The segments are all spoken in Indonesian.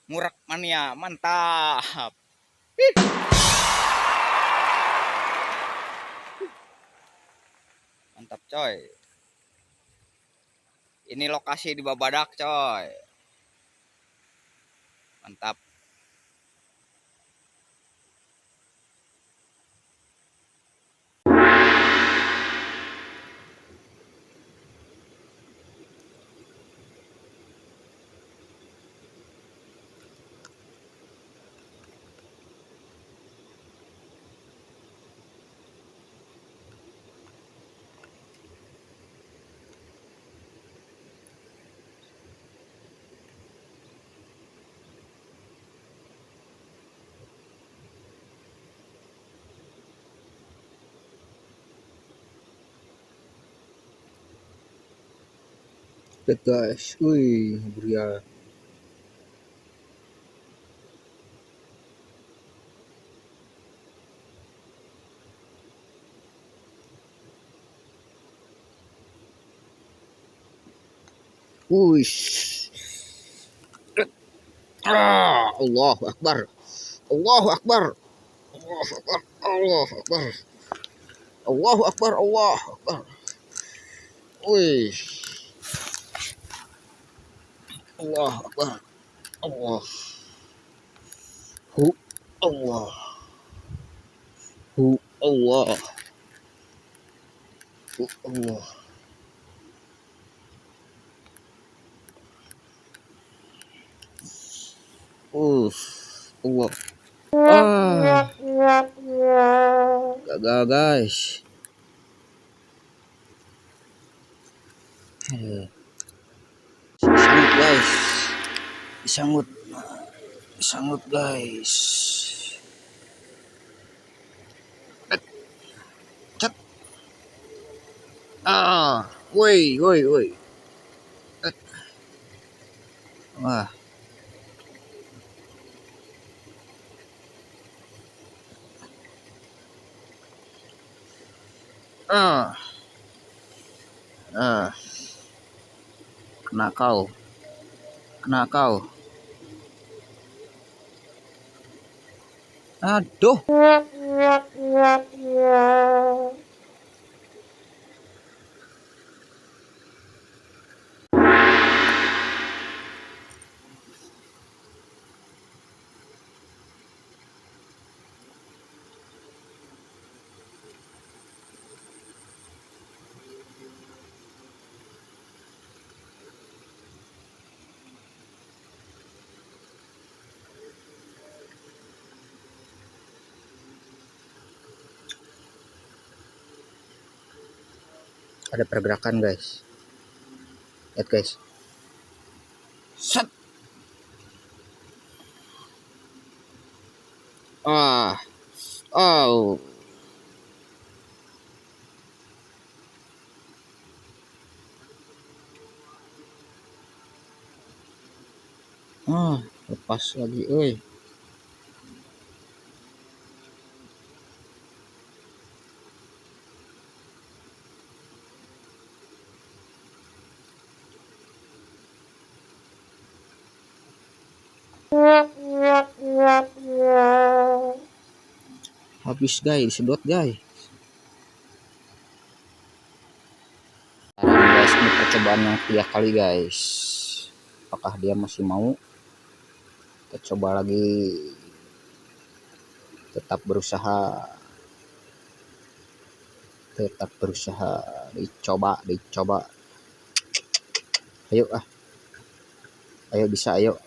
Murak mania, mantap. Mantap coy. Ini lokasi di Babadak coy. Mantap. Lihat guys, wih, Bria. Wih, Allahu Akbar, Allahu Akbar, Allahu Akbar, Allahu Akbar, Allahu Akbar, Allahu Akbar. Wih, Allahu Akbar, Allah, hu, Allah, hu, Allah, hu, Allah. Allah. Gagal guys. Disangut guys. Disangut. Disangut guys. Cet. Woi, woi, woi. Wah. Ah. Ah. Kena kau. Kena kau. Aduh. Ada pergerakan guys. Lihat guys. Set. Ah. Oh. Lepas lagi, oi. Habis guys, sedot guys. Sekarang guys, ini percobaan yang ketiga kali guys. Apakah dia masih mau? Kita coba lagi. Tetap berusaha. Tetap berusaha. Dicoba, dicoba. Ayo ah. Ayo bisa, ayo.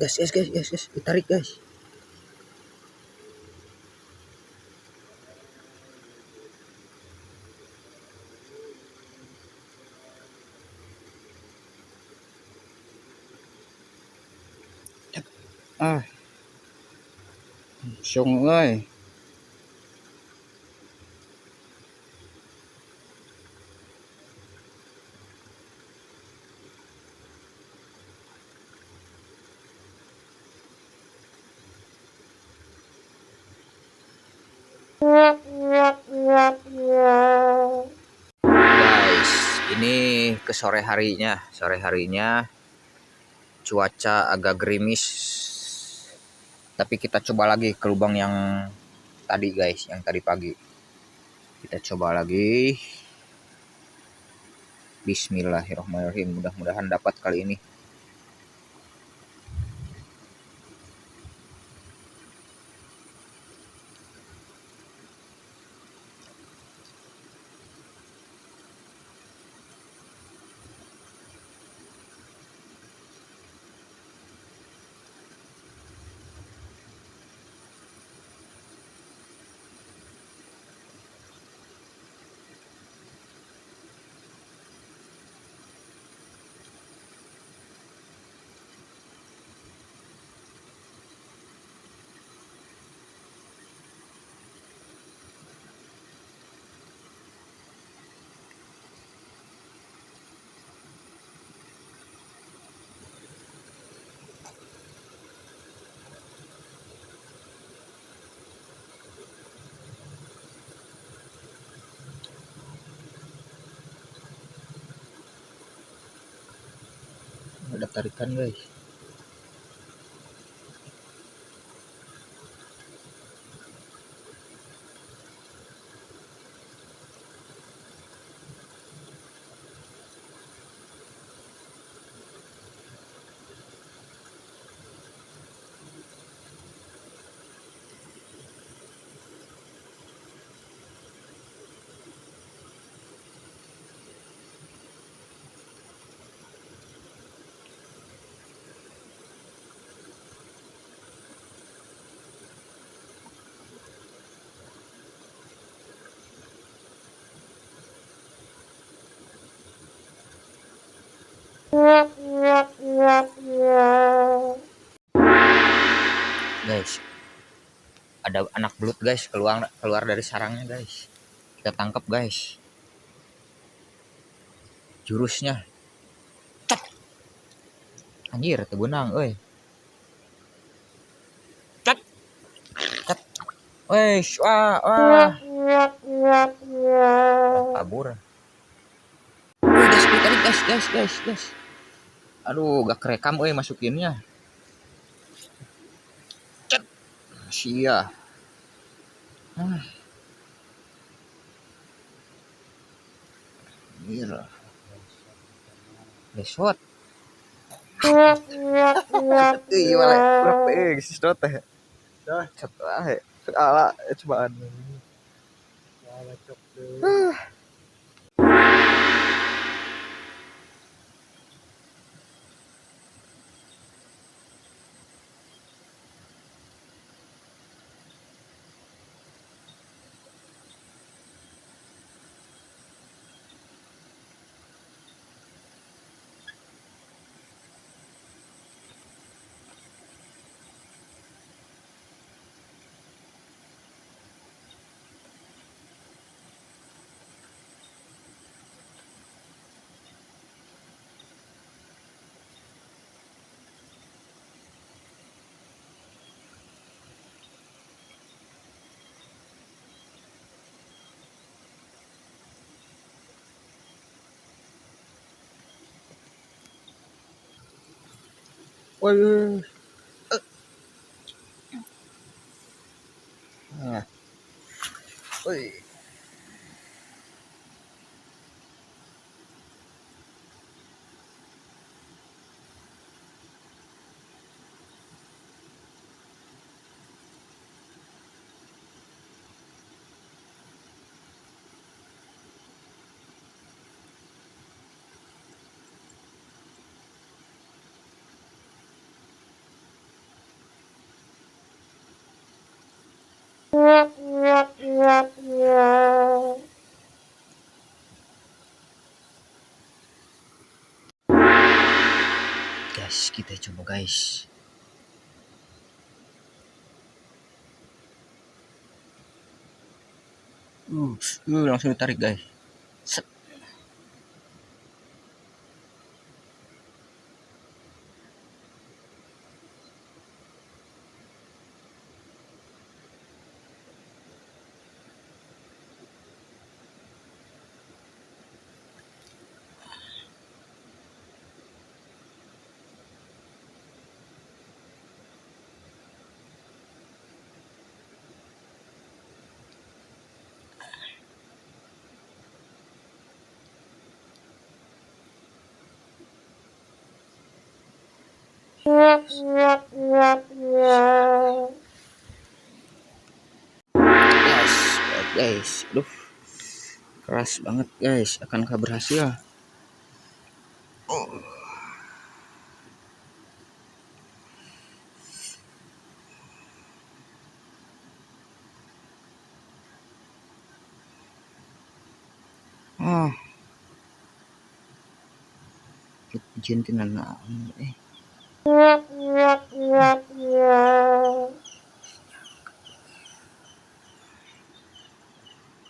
Gas, gas, gas, gas, gas. Ditarik guys. Ah, sung ơi. Guys, ini ke sore harinya cuaca agak gerimis, tapi kita coba lagi ke lubang yang tadi guys, yang tadi pagi. Kita coba lagi. Bismillahirrahmanirrahim, mudah-mudahan dapat kali ini. Ada tarikan guys. Guys, ada anak belut guys, keluar dari sarangnya guys. Kita tangkap guys. Jurusnya. Cep. Anjir, tebenang euy. Cep. Cep. Wesh, wah, wah. Kabur. Guys, tadi guys. Aduh, gak kerekam euy masukinnya. Cet. Sia. Ah, anjir. Besot. Iya, malah berapa sih teh. Dah, cet wae. Ala cobaan. Woi. Nah, woi. Guys, kita coba guys. Uh, langsung ditarik guys. Set. Guys, guys, duh, keras banget guys. Akankah berhasil? Oh, jintinan eh.